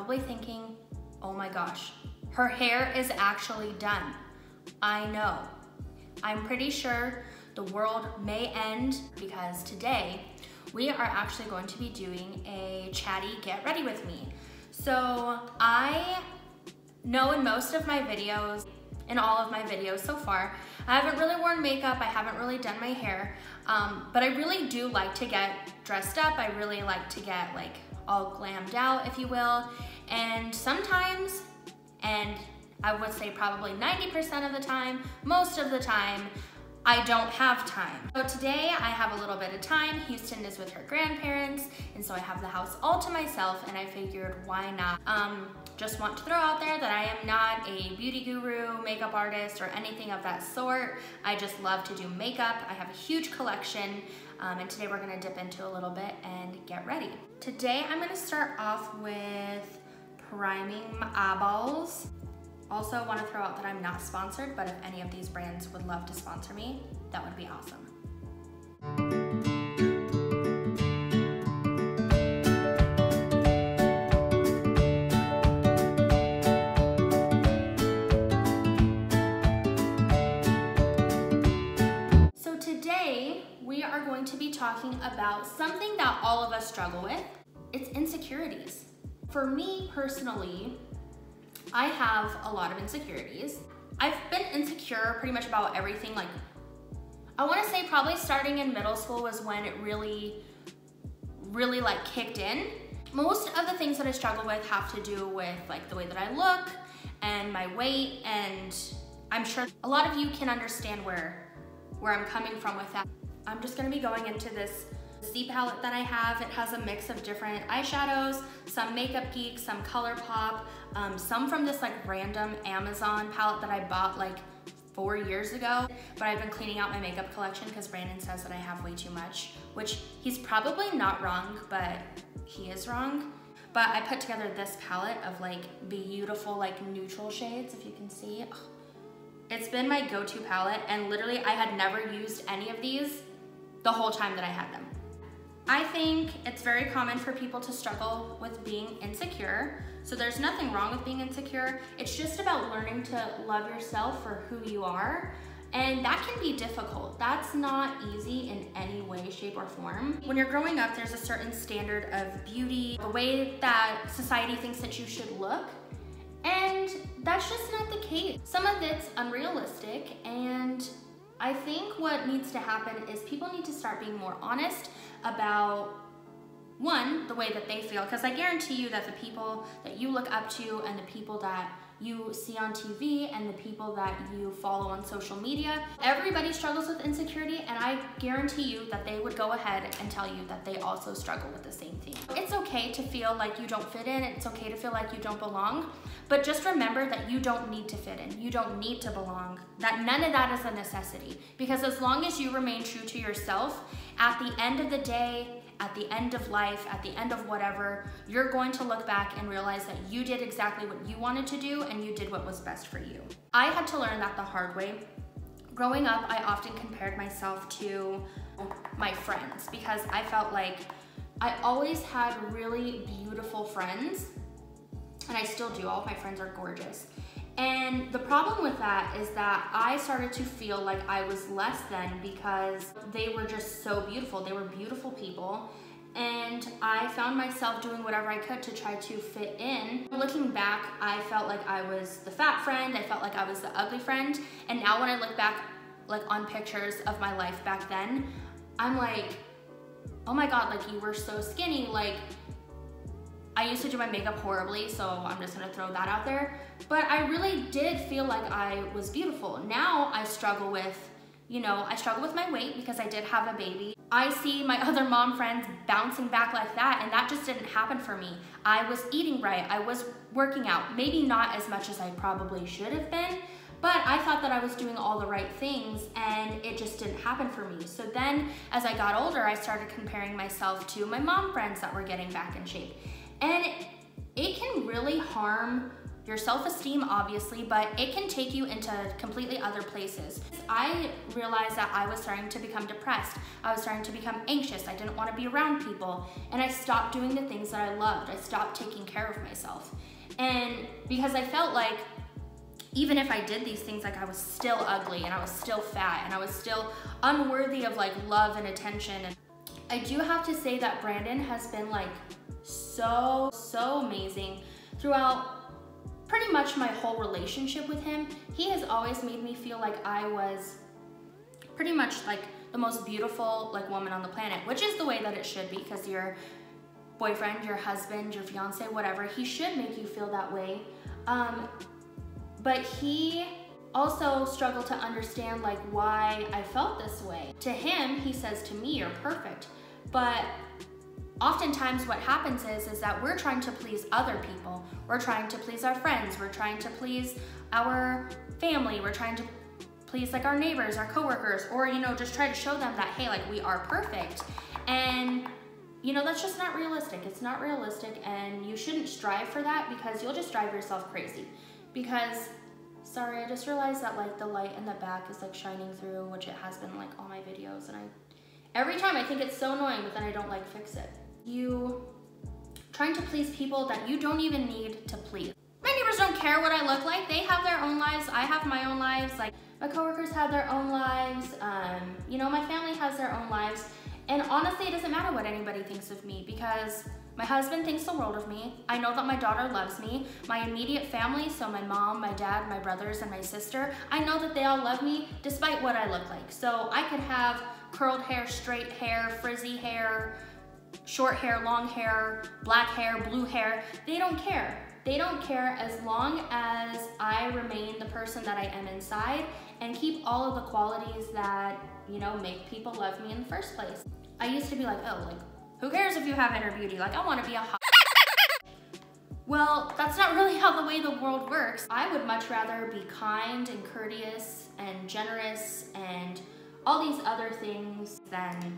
probably thinking, oh my gosh, her hair is actually done. I know. I'm pretty sure the world may end because today we are actually going to be doing a Chatty get ready with me. So I know in most of my videos, in all of my videos so far, I haven't really worn makeup, I haven't really done my hair, but I really do like to get dressed up. I really like to get like all glammed out, if you will, and sometimes, and I would say probably 90% of the time, most of the time, I don't have time. So today I have a little bit of time. Houston is with her grandparents, and so I have the house all to myself, and I figured why not. Just want to throw out there that I am not a beauty guru, makeup artist, or anything of that sort. I just love to do makeup. I have a huge collection, and today we're gonna dip into a little bit and get ready. Today I'm gonna start off with priming my eyeballs. Also want to throw out that I'm not sponsored, but if any of these brands would love to sponsor me, that would be awesome. So today we are going to be talking about something that all of us struggle with. It's insecurities. For me personally, I have a lot of insecurities. I've been insecure pretty much about everything. Like, I want to say probably starting in middle school was when it really like kicked in. Most of the things that I struggle with have to do with like the way that I look and my weight, and I'm sure a lot of you can understand where I'm coming from with that. I'm just gonna be going into this Z palette that I have. It has a mix of different eyeshadows, some Makeup Geek, some ColourPop, some from this like random Amazon palette that I bought like 4 years ago. But I've been cleaning out my makeup collection because Brandon says that I have way too much, which he's probably not wrong, but he is wrong. But I put together this palette of like beautiful like neutral shades, if you can see. It's been my go-to palette, and literally I had never used any of these the whole time that I had them. I think it's very common for people to struggle with being insecure. So there's nothing wrong with being insecure. It's just about learning to love yourself for who you are. And that can be difficult. That's not easy in any way, shape, or form. When you're growing up, there's a certain standard of beauty, the way that society thinks that you should look. And that's just not the case. Some of it's unrealistic, and I think what needs to happen is people need to start being more honest about, one, the way that they feel, because I guarantee you that the people that you look up to and the people that you see on TV and the people that you follow on social media, everybody struggles with insecurity, and I guarantee you that they would go ahead and tell you that they also struggle with the same thing. It's okay to feel like you don't fit in, it's okay to feel like you don't belong, but just remember that you don't need to fit in, you don't need to belong, that none of that is a necessity, because as long as you remain true to yourself, at the end of the day, at the end of life, at the end of whatever, you're going to look back and realize that you did exactly what you wanted to do and you did what was best for you. I had to learn that the hard way. Growing up, I often compared myself to my friends because I felt like I always had really beautiful friends, and I still do. All of my friends are gorgeous. And the problem with that is that I started to feel like I was less than because they were just so beautiful. They were beautiful people. And I found myself doing whatever I could to try to fit in. Looking back, I felt like I was the fat friend. I felt like I was the ugly friend. And now when I look back like on pictures of my life back then, I'm like, oh my God, like you were so skinny. Like, I used to do my makeup horribly, so I'm just gonna throw that out there. But I really did feel like I was beautiful. Now I struggle with, I struggle with my weight because I did have a baby. I see my other mom friends bouncing back like that, and that just didn't happen for me. I was eating right, I was working out, maybe not as much as I probably should have been, but I thought that I was doing all the right things, and it just didn't happen for me. So then as I got older, I started comparing myself to my mom friends that were getting back in shape. And it can really harm your self-esteem, obviously, but it can take you into completely other places. I realized that I was starting to become depressed. I was starting to become anxious. I didn't want to be around people. And I stopped doing the things that I loved. I stopped taking care of myself. And because I felt like even if I did these things, like I was still ugly and I was still fat and I was still unworthy of like love and attention. And I do have to say that Brandon has been like so amazing throughout pretty much my whole relationship with him. He has always made me feel like I was pretty much like the most beautiful like woman on the planet, which is the way that it should be, because your boyfriend, your husband, your fiance, whatever, he should make you feel that way. But he also struggled to understand like why I felt this way. To him, he says to me, you're perfect. But oftentimes what happens is that we're trying to please other people. We're trying to please our friends. We're trying to please our family. We're trying to please like our neighbors, our coworkers, or, you know, just try to show them that, hey, like we are perfect. And, you know, that's just not realistic. It's not realistic, and you shouldn't strive for that, because you'll just drive yourself crazy. Because, sorry, I just realized that like the light in the back is like shining through, which it has been like all my videos, and every time I think it's so annoying, but then I don't like fix it. You trying to please people that you don't even need to please. My neighbors don't care what I look like. They have their own lives. I have my own lives. Like my coworkers have their own lives. You know, my family has their own lives. And honestly, it doesn't matter what anybody thinks of me, because my husband thinks the world of me. I know that my daughter loves me. My immediate family, so my mom, my dad, my brothers, and my sister, I know that they all love me despite what I look like. So I could have curled hair, straight hair, frizzy hair, short hair, long hair, black hair, blue hair. They don't care. They don't care as long as I remain the person that I am inside and keep all of the qualities that, you know, make people love me in the first place. I used to be like, oh, like, who cares if you have inner beauty? Like, I want to be a hot. Well, that's not really how the way the world works. I would much rather be kind and courteous and generous and all these other things than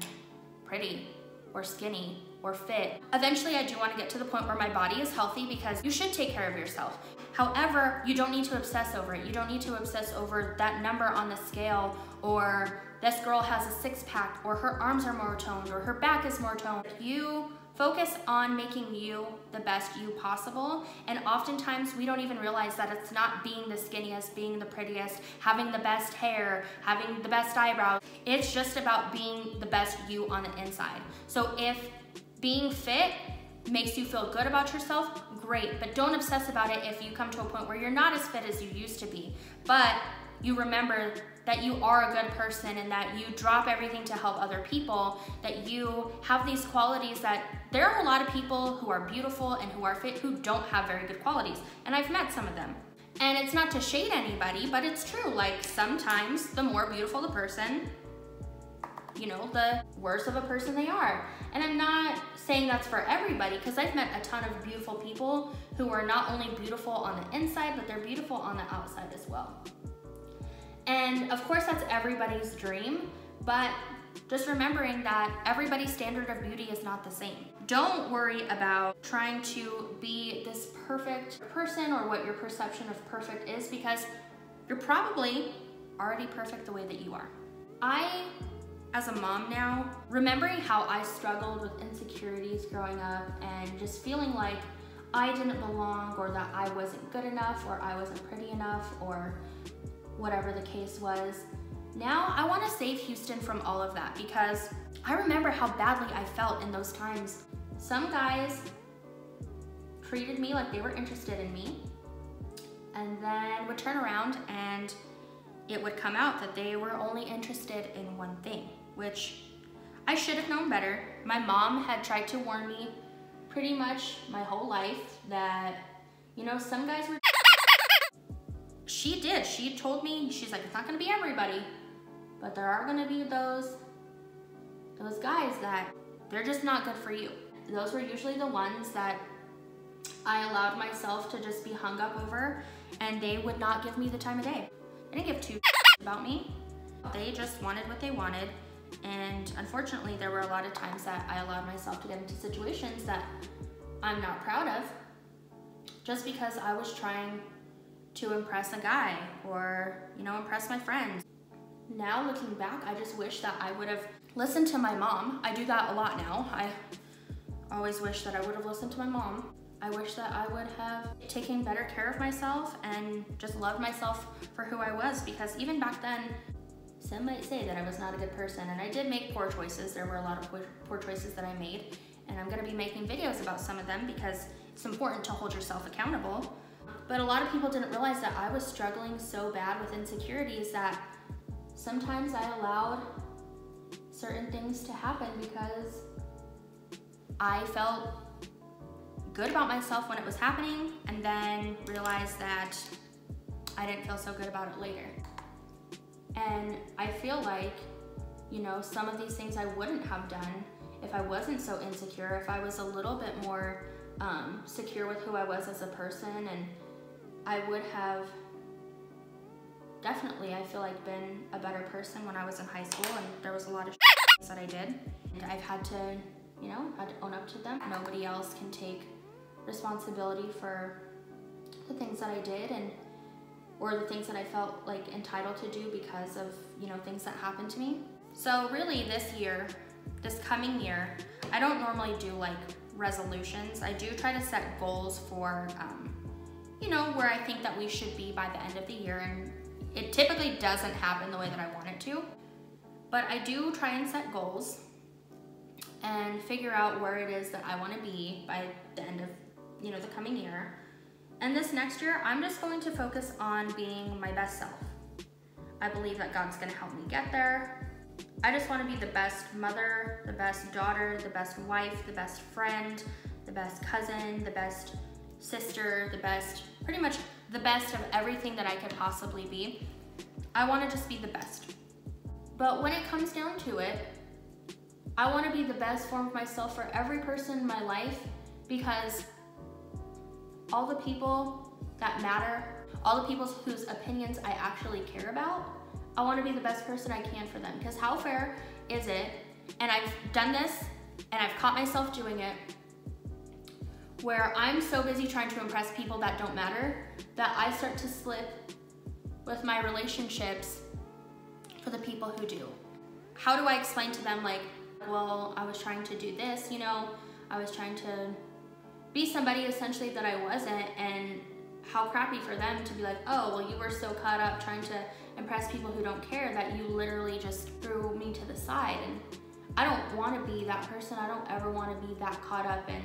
pretty or skinny or fit. Eventually, I do want to get to the point where my body is healthy, because you should take care of yourself. However, you don't need to obsess over it. You don't need to obsess over that number on the scale, or this girl has a six-pack, or her arms are more toned, or her back is more toned. You focus on making you the best you possible, and oftentimes we don't even realize that it's not being the skinniest, being the prettiest, having the best hair, having the best eyebrows. It's just about being the best you on the inside. So if being fit makes you feel good about yourself, great, but don't obsess about it if you come to a point where you're not as fit as you used to be. But you remember that you are a good person, and that you drop everything to help other people, that you have these qualities that there are a lot of people who are beautiful and who are fit who don't have very good qualities. And I've met some of them. And it's not to shade anybody, but it's true. Like sometimes the more beautiful the person, you know, the worse of a person they are. And I'm not saying that's for everybody, because I've met a ton of beautiful people who are not only beautiful on the inside, but they're beautiful on the outside as well. And of course that's everybody's dream, but just remembering that everybody's standard of beauty is not the same. Don't worry about trying to be this perfect person or what your perception of perfect is, because you're probably already perfect the way that you are. As a mom now, remembering how I struggled with insecurities growing up and just feeling like I didn't belong, or that I wasn't good enough, or I wasn't pretty enough, or whatever the case was. Now I want to save Houston from all of that, because I remember how badly I felt in those times. Some guys treated me like they were interested in me, and then would turn around and it would come out that they were only interested in one thing, which I should have known better. My mom had tried to warn me pretty much my whole life that, you know, some guys were She did. She told me, she's like, it's not gonna be everybody, but there are gonna be those guys that they're just not good for you. Those were usually the ones that I allowed myself to just be hung up over, and they would not give me the time of day. They didn't give two about me. They just wanted what they wanted, and unfortunately there were a lot of times that I allowed myself to get into situations that I'm not proud of, just because I was trying to impress a guy or, you know, impress my friends. Now looking back, I just wish that I would have listened to my mom. I do that a lot now. I always wish that I would have listened to my mom. I wish that I would have taken better care of myself and just loved myself for who I was, because even back then, some might say that I was not a good person, and I did make poor choices. There were a lot of poor choices that I made, and I'm gonna be making videos about some of them because it's important to hold yourself accountable. But a lot of people didn't realize that I was struggling so bad with insecurities that sometimes I allowed certain things to happen because I felt good about myself when it was happening, and then realized that I didn't feel so good about it later. And I feel like, you know, some of these things I wouldn't have done if I wasn't so insecure, if I was a little bit more secure with who I was as a person, and I would have definitely, I feel like, been a better person when I was in high school, and there was a lot of that I did. And I've had to, you know, had to own up to them. Nobody else can take responsibility for the things that I did, and or the things that I felt like entitled to do because of, you know, things that happened to me. So really this year, this coming year, I don't normally do like resolutions. I do try to set goals for, you know, where I think that we should be by the end of the year, and it typically doesn't happen the way that I want it to. But I do try and set goals and figure out where it is that I want to be by the end of, you know, the coming year. And this next year, I'm just going to focus on being my best self. I believe that God's gonna help me get there. I just wanna be the best mother, the best daughter, the best wife, the best friend, the best cousin, the best sister, the best, pretty much the best of everything that I could possibly be. I wanna just be the best. But when it comes down to it, I wanna be the best form of myself for every person in my life, because all the people that matter, all the people whose opinions I actually care about, I want to be the best person I can for them. Because how fair is it, and I've done this, and I've caught myself doing it, where I'm so busy trying to impress people that don't matter, that I start to slip with my relationships for the people who do. How do I explain to them, like, well, I was trying to do this, you know, I was trying to be somebody essentially that I wasn't, and how crappy for them to be like, oh, well, you were so caught up trying to impress people who don't care that you literally just threw me to the side. And I don't want to be that person. I don't ever want to be that caught up in,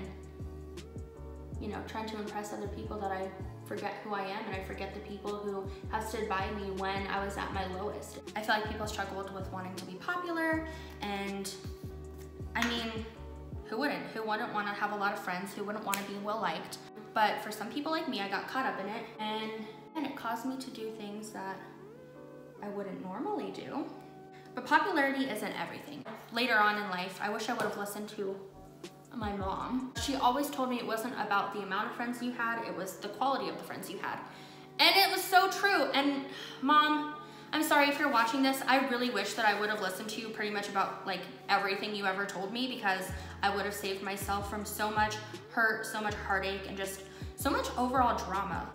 you know, trying to impress other people that I forget who I am, and I forget the people who have stood by me when I was at my lowest. I feel like people struggled with wanting to be popular, and I mean, who wouldn't? Who wouldn't want to have a lot of friends? Who wouldn't want to be well-liked? But for some people like me, I got caught up in it, and it caused me to do things that I wouldn't normally do. But popularity isn't everything. Later on in life, I wish I would have listened to my mom. She always told me it wasn't about the amount of friends you had, it was the quality of the friends you had. And it was so true. And Mom, I'm sorry if you're watching this. I really wish that I would have listened to you pretty much about like everything you ever told me, because I would have saved myself from so much hurt, so much heartache, and just so much overall drama.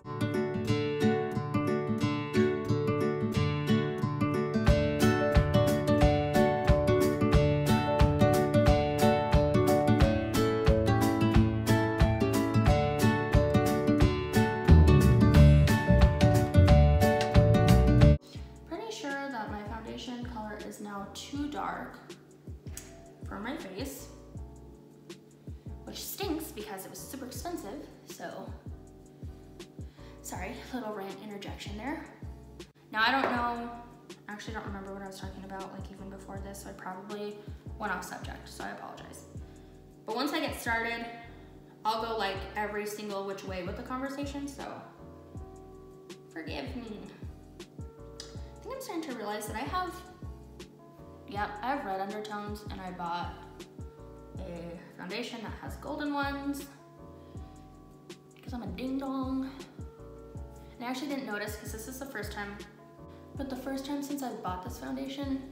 Color is now too dark for my face, which stinks because it was super expensive. So sorry, little rant interjection there. Now I don't know, I actually don't remember what I was talking about like even before this, so I probably went off subject, so I apologize. But once I get started, I'll go like every single which way with the conversation, so forgive me. I think I'm starting to realize that I have red undertones, and I bought a foundation that has golden ones because I'm a ding dong. And I actually didn't notice because this is the first time, but the first time since I bought this foundation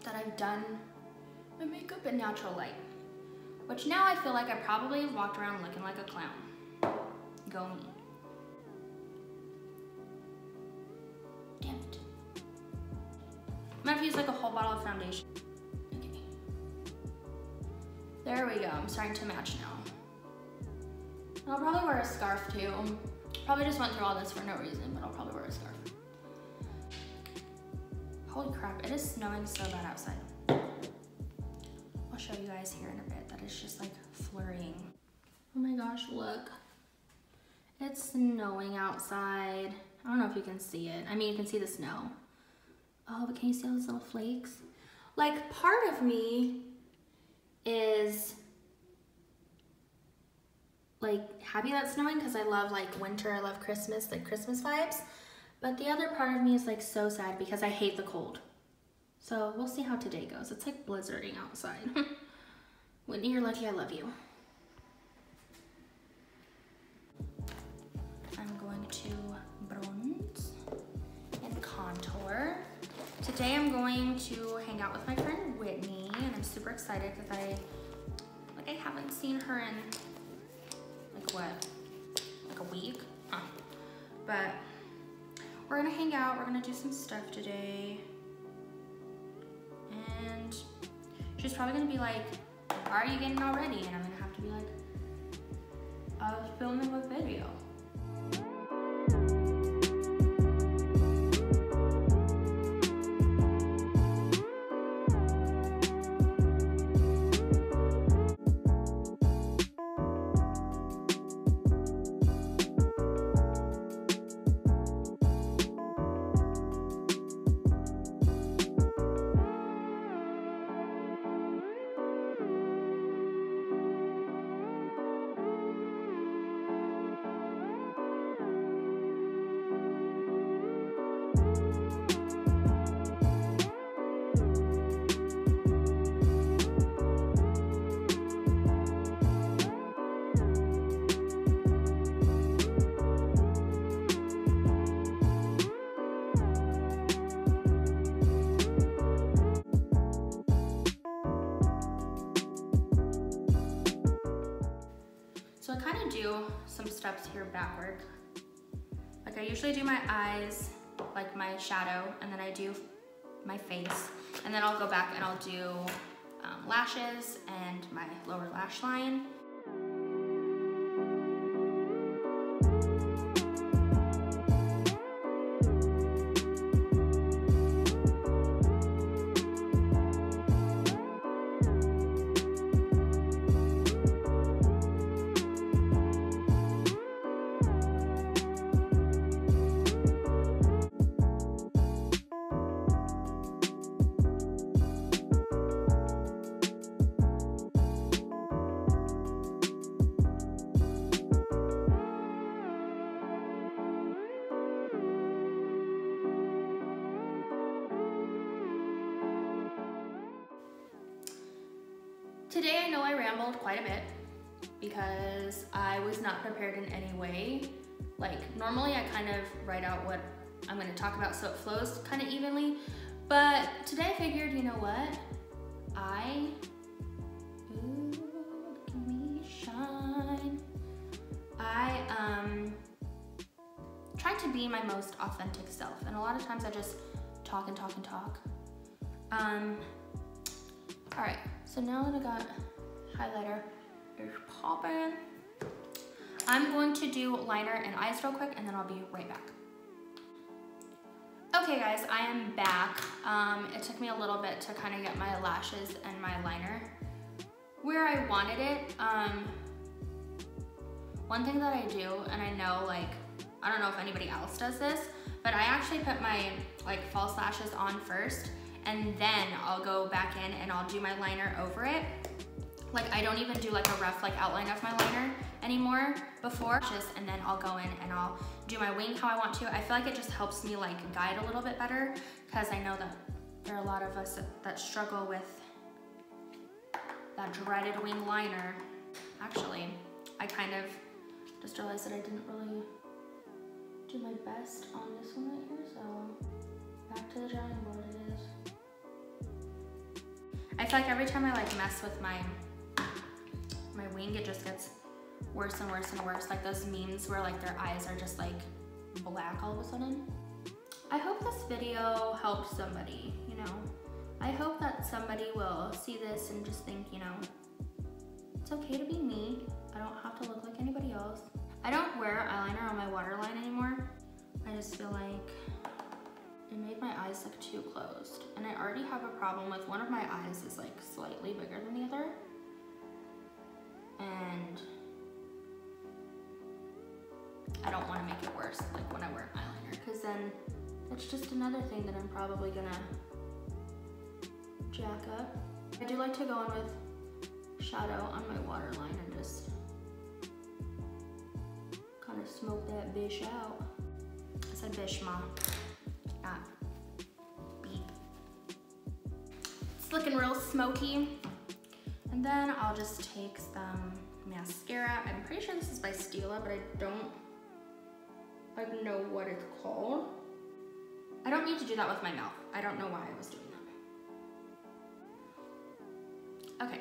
that I've done my makeup in natural light, which now I feel like I probably have walked around looking like a clown. go me. Damn it. I'm gonna have to use like a whole bottle of foundation. Okay. There we go, I'm starting to match now. I'll probably wear a scarf too. Probably just went through all this for no reason, but I'll probably wear a scarf. Holy crap, it is snowing so bad outside. I'll show you guys here in a bit that it's just like flurrying. Oh my gosh, look. It's snowing outside. I don't know if you can see it. I mean, you can see the snow. Oh, but can you see all those little flakes? Like, part of me is like happy that it's snowing because I love like winter, I love Christmas, like Christmas vibes. But the other part of me is like so sad because I hate the cold. So we'll see how today goes. It's like blizzarding outside. Whitney, you're lucky I love you. I'm going to bronze and contour. Today I'm going to hang out with my friend Whitney, and I'm super excited because I haven't seen her in like what? Like a week? Huh. But we're gonna hang out, we're gonna do some stuff today. And she's probably gonna be like, why are you getting all ready? And I'm gonna have to be like, I was filming a video. So I kind of do some steps here backward. Like I usually do my eyes, like my shadow, and then I do my face. And then I'll go back and I'll do lashes and my lower lash line. Today I know I rambled quite a bit because I was not prepared in any way. Like normally I kind of write out what I'm going to talk about so it flows kind of evenly, but today I figured, you know what, ooh, look at me shine. I tried to be my most authentic self, and a lot of times I just talk and talk and talk. All right, so now that I got highlighter, it's popping. I'm going to do liner and eyes real quick, and then I'll be right back. Okay guys, I am back. It took me a little bit to kind of get my lashes and my liner where I wanted it. One thing that I do, and I know like, I don't know if anybody else does this, but I actually put my like false lashes on first, and then I'll go back in and I'll do my liner over it. Like I don't even do like a rough like outline of my liner anymore before, and then I'll go in and I'll do my wing how I want to. I feel like it just helps me like guide a little bit better, because I know that there are a lot of us that struggle with that dreaded wing liner. Actually, I kind of just realized that I didn't really do my best on this one right here, so back to the drawing board it is. I feel like every time I like mess with my wing, it just gets worse and worse and worse, like those memes where like their eyes are just like black all of a sudden. I hope this video helped somebody, you know. I hope that somebody will see this and just think, you know, it's okay to be me. I don't have to look like anybody else. I don't wear eyeliner on my waterline anymore. I just feel like it made my eyes look too closed. And I already have a problem with one of my eyes is like slightly bigger than the other. And I don't want to make it worse like when I wear eyeliner, because then it's just another thing that I'm probably gonna jack up. I do like to go in with shadow on my waterline and just kind of smoke that bish out. I said bish, Mom, not beep. It's looking real smoky. And then I'll just take some mascara. I'm pretty sure this is by Stila, but I don't know what it's called. I don't need to do that with my mouth. I don't know why I was doing that. Okay.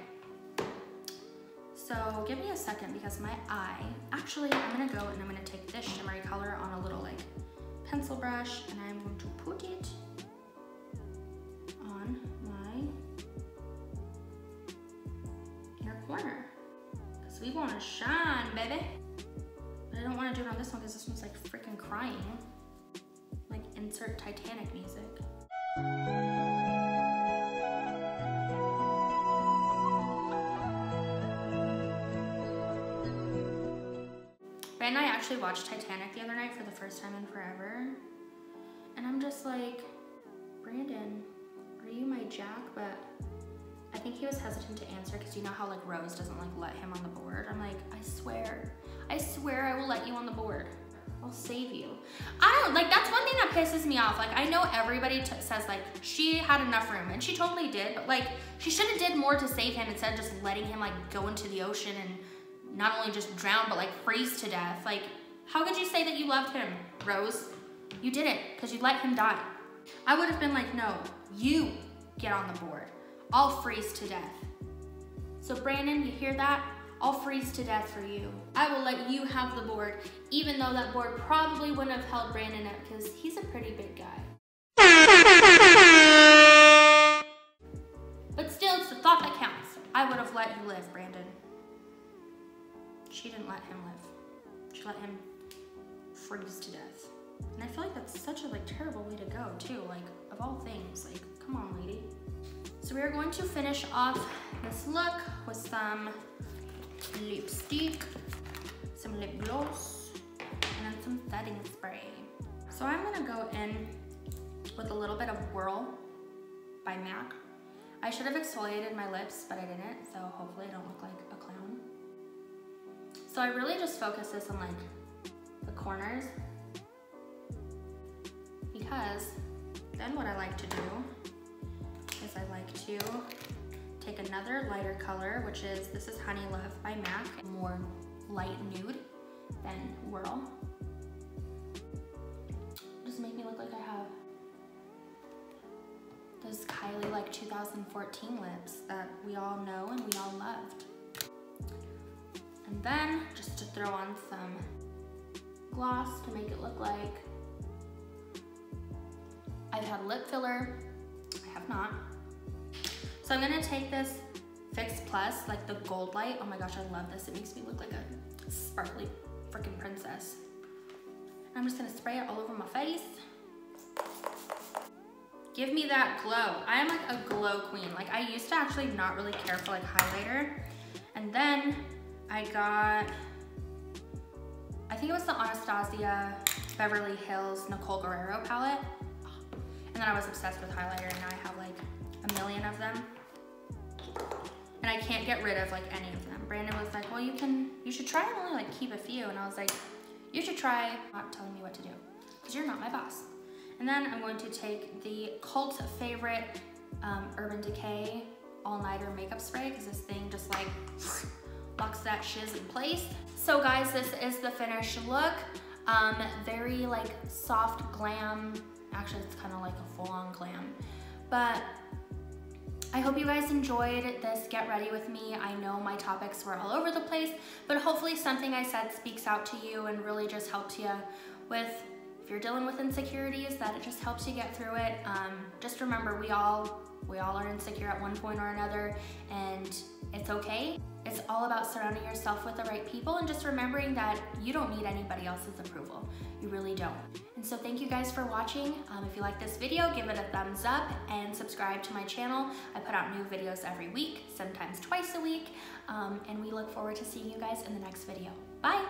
So give me a second because my eye, actually I'm gonna go and I'm gonna take this shimmery color on a little like pencil brush and I'm going to put it on my inner corner. Because we wanna shine, baby. But I don't wanna do it on this one because this one's like freaking crying. Like insert Titanic music. And I actually watched Titanic the other night for the first time in forever. And I'm just like, Brandon, are you my Jack? But I think he was hesitant to answer because you know how like Rose doesn't like let him on the board. I'm like, I swear I will let you on the board. I'll save you. I don't, like that's one thing that pisses me off. Like I know everybody says like she had enough room and she totally did, but like she should have did more to save him instead of just letting him like go into the ocean and not only just drown, but like freeze to death. Like, how could you say that you loved him, Rose? You didn't, because you let him die. I would have been like, no, you get on the board. I'll freeze to death. So Brandon, you hear that? I'll freeze to death for you. I will let you have the board, even though that board probably wouldn't have held Brandon up, because he's a pretty big guy. But still, it's the thought that counts. I would have let you live, Brandon. She didn't let him live. She let him freeze to death. And I feel like that's such a like terrible way to go too. Like of all things, like come on lady. So we are going to finish off this look with some lipstick, some lip gloss, and then some setting spray. So I'm gonna go in with a little bit of Whirl by MAC. I should have exfoliated my lips, but I didn't, so hopefully I don't look like a clown. So I really just focus this on like the corners, because then what I like to do is I like to take another lighter color, which is, this is Honey Love by MAC, more light nude than Whirl. Just make me look like I have those Kylie like 2014 lips that we all know and we all loved. And then just to throw on some gloss to make it look like I've had lip filler. I have not. So I'm gonna take this Fix Plus, like the gold light. Oh my gosh, I love this. It makes me look like a sparkly freaking princess. And I'm just gonna spray it all over my face. Give me that glow. I am like a glow queen. Like I used to actually not really care for like highlighter. And then I got, I think it was the Anastasia Beverly Hills Nicole Guerrero palette. And then I was obsessed with highlighter and now I have like a million of them. And I can't get rid of like any of them. Brandon was like, well, you should try and only like keep a few. And I was like, you should try not telling me what to do because you're not my boss. And then I'm going to take the cult favorite Urban Decay All-Nighter Makeup Spray because this thing just like locks that shiz in place. So guys, this is the finished look. Very like soft glam. Actually, it's kind of like a full-on glam. But I hope you guys enjoyed this Get Ready with me. I know my topics were all over the place, but hopefully something I said speaks out to you and really just helps you with, if you're dealing with insecurities, that it just helps you get through it. Just remember, we all are insecure at one point or another, and it's okay. It's all about surrounding yourself with the right people and just remembering that you don't need anybody else's approval. You really don't. And so thank you guys for watching. If you like this video, give it a thumbs up and subscribe to my channel. I put out new videos every week, sometimes twice a week, and we look forward to seeing you guys in the next video. Bye.